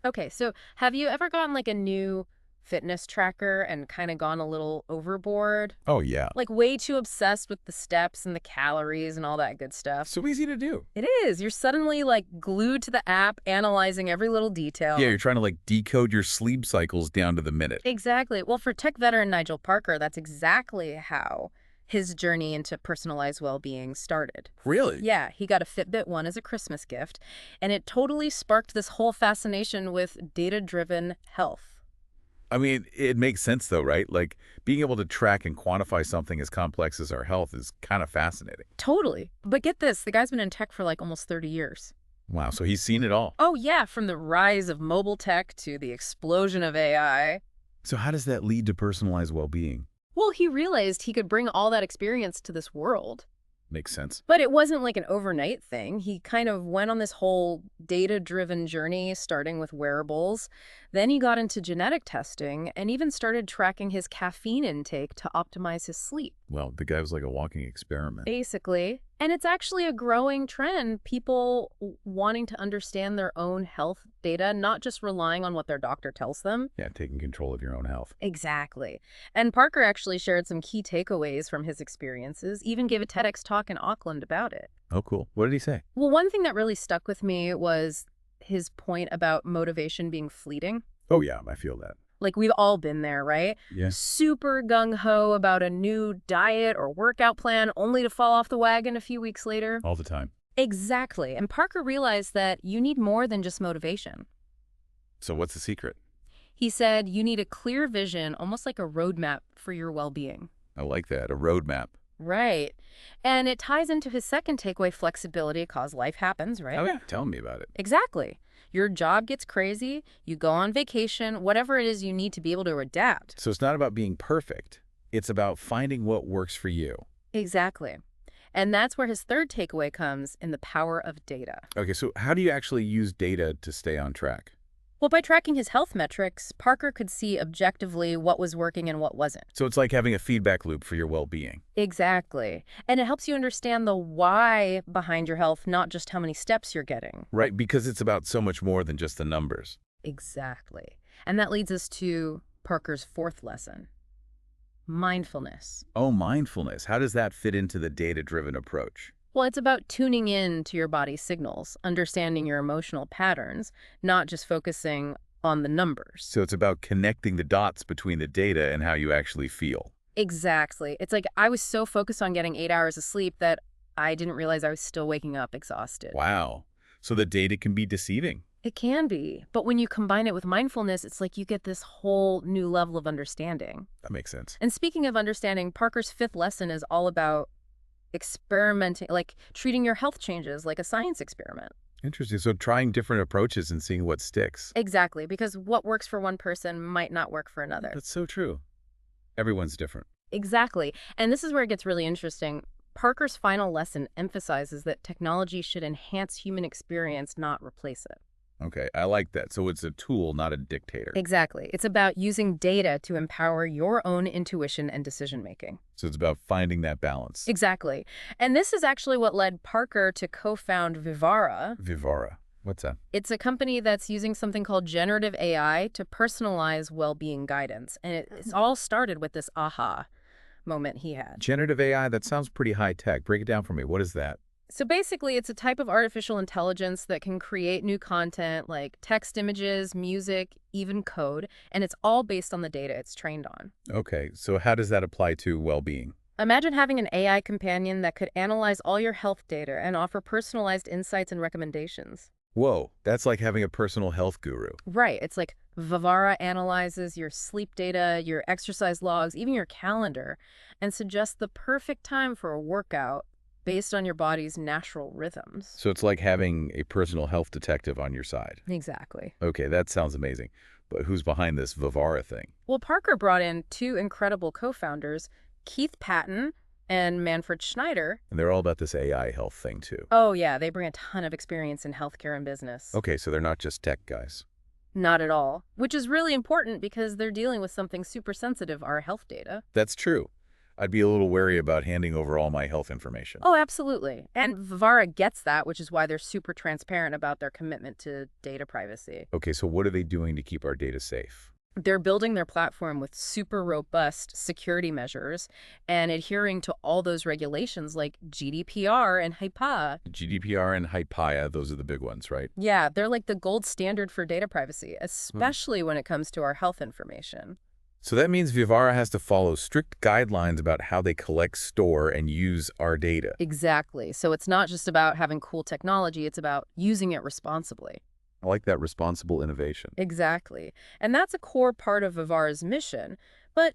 Okay, so have you ever gotten like a new fitness tracker and kind of gone a little overboard? Oh, yeah. Like way too obsessed with the steps and the calories and all that good stuff? So easy to do. It is. You're suddenly like glued to the app, analyzing every little Yeah, detail. you're trying to like decode your sleep cycles down to the minute. Exactly. Well, for tech veteran Nigel Parker, that's exactly how his journey into personalized well-being started. Really? Yeah, he got a Fitbit One as a Christmas gift, and it totally sparked this whole fascination with data-driven health. I mean, it makes sense though, right? Like being able to track and quantify something as complex as our health is kind of fascinating. Totally. But get this, the guy's been in tech for like almost 30 years. Wow, so he's seen it all. Oh, yeah, from the rise of mobile tech to the explosion of AI. So how does that lead to personalized well-being? Well, he realized he could bring all that experience to this world. Makes sense. But it wasn't like an overnight thing. He kind of went on this whole data-driven journey, starting with wearables. Then he got into genetic testing and even started tracking his caffeine intake to optimize his sleep, Well, the guy was like a walking experiment. basically. And it's actually a growing trend, people wanting to understand their own health data, not just relying on what their doctor tells them. Yeah, taking control of your own health. Exactly. And Parker actually shared some key takeaways from his experiences, even gave a TEDx talk in Auckland about it. Oh, cool. What did he say? Well, one thing that really stuck with me was his point about motivation being fleeting. Oh, yeah, I feel that. Like, we've all been there, right? Yeah. Super gung-ho about a new diet or workout plan, only to fall off the wagon a few weeks later. All the time. Exactly. And Parker realized that you need more than just motivation. So what's the secret? He said you need a clear vision, almost like a roadmap for your well-being. I like that. A roadmap. Right. And it ties into his second takeaway, flexibility, cause life happens, right? Oh, yeah. Tell me about it. Exactly. Your job gets crazy, you go on vacation, whatever it is you need to be able to adapt. So it's not about being perfect. It's about finding what works for you. Exactly. And that's where his third takeaway comes in the power of data. Okay, so how do you actually use data to stay on track? Well, by tracking his health metrics, Parker could see objectively what was working and what wasn't. So it's like having a feedback loop for your well-being. Exactly. And it helps you understand the why behind your health, not just how many steps you're getting. Right, because it's about so much more than just the numbers. Exactly. And that leads us to Parker's fourth lesson, mindfulness. Oh, mindfulness. How does that fit into the data-driven approach? Well, it's about tuning in to your body's signals, understanding your emotional patterns, not just focusing on the numbers. So it's about connecting the dots between the data and how you actually feel. Exactly. It's like I was so focused on getting 8 hours of sleep that I didn't realize I was still waking up exhausted. Wow. So the data can be deceiving. It can be, but when you combine it with mindfulness, it's like you get this whole new level of understanding. That makes sense. And speaking of understanding, Parker's fifth lesson is all about experimenting, like treating your health changes like a science experiment. Interesting. So trying different approaches and seeing what sticks. Exactly, because what works for one person might not work for another. That's so true. Everyone's different. Exactly. And this is where it gets really interesting. Parker's final lesson emphasizes that technology should enhance human experience, not replace it. Okay, I like that. So it's a tool, not a dictator. Exactly. It's about using data to empower your own intuition and decision making. So it's about finding that balance. Exactly. And this is actually what led Parker to co-found Vivara. Vivara. What's that? It's a company that's using something called generative AI to personalize well-being guidance. And it's all started with this aha moment he had. Generative AI, that sounds pretty high tech. Break it down for me. What is that? So basically, it's a type of artificial intelligence that can create new content like text, images, music, even code, and it's all based on the data it's trained on. Okay, so how does that apply to well-being? Imagine having an AI companion that could analyze all your health data and offer personalized insights and recommendations. Whoa, that's like having a personal health guru. Right. It's like Vivara analyzes your sleep data, your exercise logs, even your calendar, and suggests the perfect time for a workout based on your body's natural rhythms. So it's like having a personal health detective on your side. Exactly. Okay, that sounds amazing. But who's behind this Vivara thing? Well, Parker brought in two incredible co-founders, Keith Patton and Manfred Schneider. And they're all about this AI health thing too. Oh, yeah, they bring a ton of experience in healthcare and business. Okay, so they're not just tech guys. Not at all, which is really important because they're dealing with something super sensitive, our health data. That's true. I'd be a little wary about handing over all my health information. Oh, absolutely. And Vivara gets that, which is why they're super transparent about their commitment to data privacy. Okay, so what are they doing to keep our data safe? They're building their platform with super robust security measures and adhering to all those regulations like GDPR and HIPAA. GDPR and HIPAA, those are the big ones, right? Yeah, they're like the gold standard for data privacy, Hmm. especially when it comes to our health information. So that means Vivara has to follow strict guidelines about how they collect, store, and use our data. Exactly. So it's not just about having cool technology, it's about using it responsibly. I like that responsible innovation. Exactly. And that's a core part of Vivara's mission. But,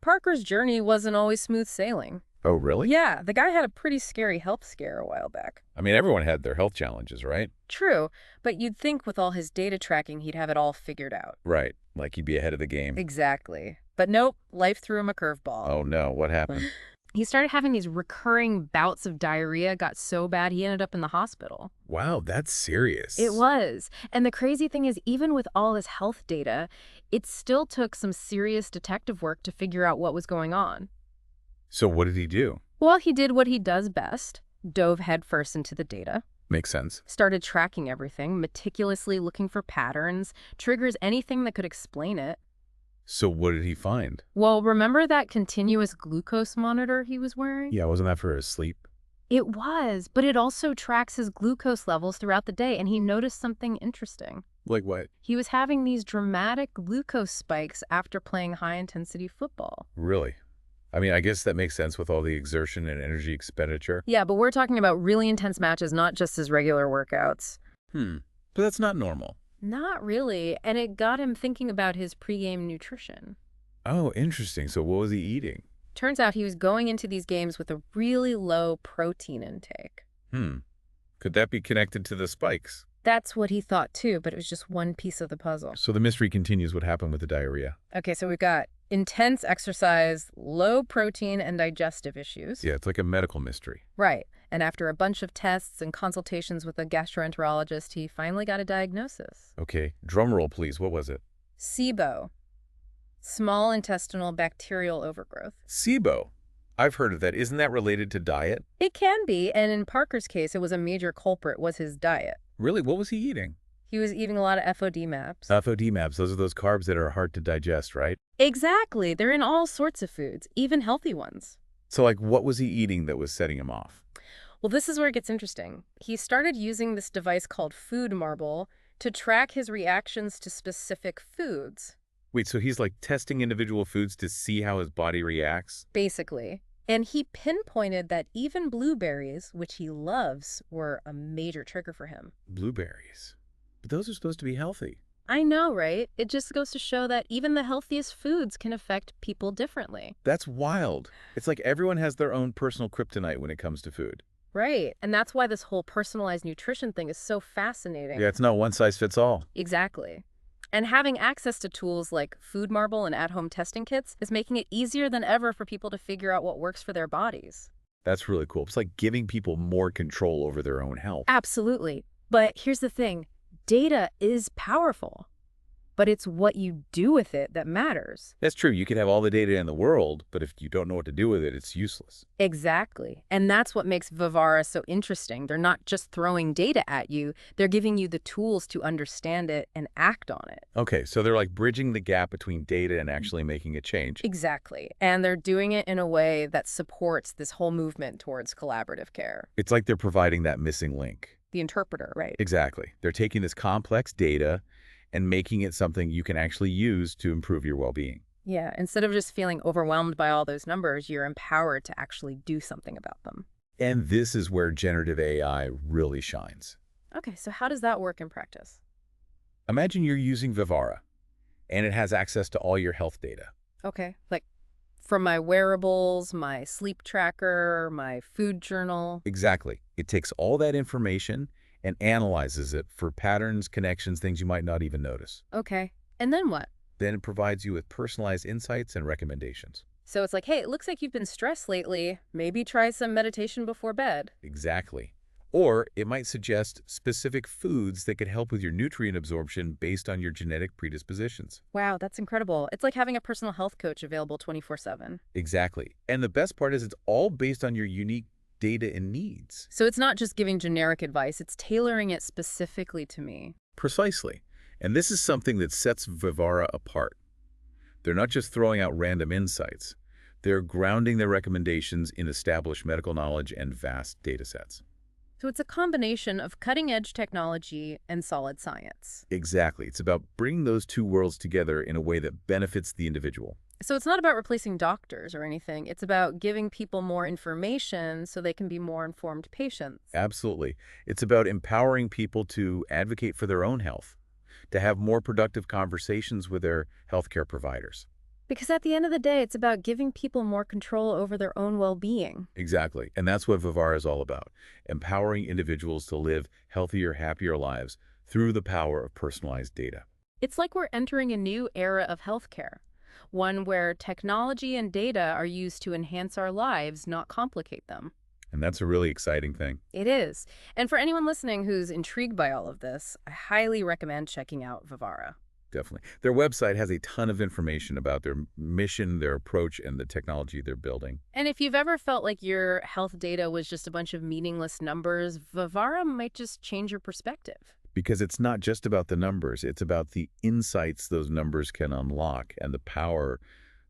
Parker's journey wasn't always smooth sailing. Oh, really? Yeah, the guy had a pretty scary health scare a while back. I mean, everyone had their health challenges, right? True, but you'd think with all his data tracking he'd have it all figured out. Right. Like he'd be ahead of the game. Exactly. But nope, life threw him a curveball. Oh, no. What happened? He started having these recurring bouts of diarrhea, got so bad he ended up in the hospital. Wow, that's serious. It was. And the crazy thing is, even with all his health data, it still took some serious detective work to figure out what was going on. So what did he do? Well, he did what he does best, dove headfirst into the data, Makes sense. started tracking everything, meticulously looking for patterns, triggers, anything that could explain it. So what did he find? Well, remember that continuous glucose monitor he was wearing? Yeah, wasn't that for his sleep? It was, but it also tracks his glucose levels throughout the day, and he noticed something interesting. Like what? He was having these dramatic glucose spikes after playing high-intensity football. Really? I mean, I guess that makes sense with all the exertion and energy expenditure. Yeah, but we're talking about really intense matches, not just his regular workouts. But that's not normal. Not really, and it got him thinking about his pregame nutrition. Oh, interesting. So what was he eating? Turns out he was going into these games with a really low protein intake. Could that be connected to the spikes? That's what he thought too, but it was just one piece of the puzzle. So the mystery continues. What happened with the diarrhea? Okay, so we've got intense exercise, low protein, and digestive issues. Yeah, it's like a medical mystery. Right. And after a bunch of tests and consultations with a gastroenterologist, he finally got a diagnosis. Okay, drum roll, please. What was it? SIBO, small intestinal bacterial overgrowth. SIBO. I've heard of that. Isn't that related to diet? It can be, and in Parker's case, it was a major culprit was his diet. Really? What was he eating? He was eating a lot of FODMAPs. FODMAPs. Those are those carbs that are hard to digest, right? Exactly. They're in all sorts of foods, even healthy ones. So, like, what was he eating that was setting him off? Well, this is where it gets interesting. He started using this device called Food Marble to track his reactions to specific foods, Wait, so he's like testing individual foods to see how his body reacts? basically. And he pinpointed that even blueberries, which he loves, were a major trigger for him. Blueberries. But those are supposed to be healthy. I know, right? It just goes to show that even the healthiest foods can affect people differently. That's wild. It's like everyone has their own personal kryptonite when it comes to food. Right. And that's why this whole personalized nutrition thing is so fascinating. Yeah, it's not one size fits all. Exactly. And having access to tools like Food Marble and at-home testing kits is making it easier than ever for people to figure out what works for their bodies. That's really cool. It's like giving people more control over their own health. Absolutely. But here's the thing. Data is powerful, but it's what you do with it that matters. That's true. You could have all the data in the world, but if you don't know what to do with it, it's useless. Exactly. And that's what makes Vivara so interesting. They're not just throwing data at you, they're giving you the tools to understand it and act on it. Okay, so they're like bridging the gap between data and actually making a change. Exactly. And they're doing it in a way that supports this whole movement towards collaborative care. It's like they're providing that missing link. The interpreter, right? Exactly. They're taking this complex data and making it something you can actually use to improve your well-being. Yeah, instead of just feeling overwhelmed by all those numbers, you're empowered to actually do something about them. And this is where generative AI really shines. Okay, so how does that work in practice? Imagine you're using Vivara, and it has access to all your health data. Okay, like from my wearables, my sleep tracker, my food journal. Exactly. It takes all that information and analyzes it for patterns, connections, things you might not even notice. Okay, and then what? Then it provides you with personalized insights and recommendations. So it's like, hey, it looks like you've been stressed lately. Maybe try some meditation before bed. Exactly. Or it might suggest specific foods that could help with your nutrient absorption based on your genetic predispositions. Wow, that's incredible. It's like having a personal health coach available 24/7. Exactly. And the best part is it's all based on your unique data and needs. So it's not just giving generic advice, it's tailoring it specifically to me. Precisely. And this is something that sets Vivara apart. They're not just throwing out random insights. They're grounding their recommendations in established medical knowledge and vast data sets. So it's a combination of cutting-edge technology and solid science. Exactly. It's about bringing those two worlds together in a way that benefits the individual. So it's not about replacing doctors or anything. It's about giving people more information so they can be more informed patients. Absolutely. It's about empowering people to advocate for their own health, to have more productive conversations with their healthcare providers. Because at the end of the day, it's about giving people more control over their own well-being. Exactly. And that's what Vivara is all about, empowering individuals to live healthier, happier lives through the power of personalized data. It's like we're entering a new era of healthcare, one where technology and data are used to enhance our lives, not complicate them. And that's a really exciting thing. It is. And for anyone listening who's intrigued by all of this, I highly recommend checking out Vivara. Definitely. Their website has a ton of information about their mission, their approach, and the technology they're building. And if you've ever felt like your health data was just a bunch of meaningless numbers, Vivara might just change your perspective. Because it's not just about the numbers, it's about the insights those numbers can unlock and the power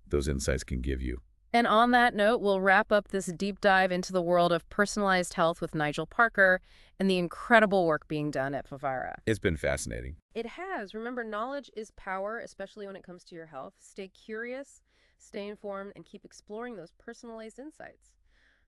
those insights can give you. And on that note, we'll wrap up this deep dive into the world of personalized health with Nigel Parker and the incredible work being done at Vivara. It's been fascinating. It has. Remember, knowledge is power, especially when it comes to your health. Stay curious, stay informed, and keep exploring those personalized insights.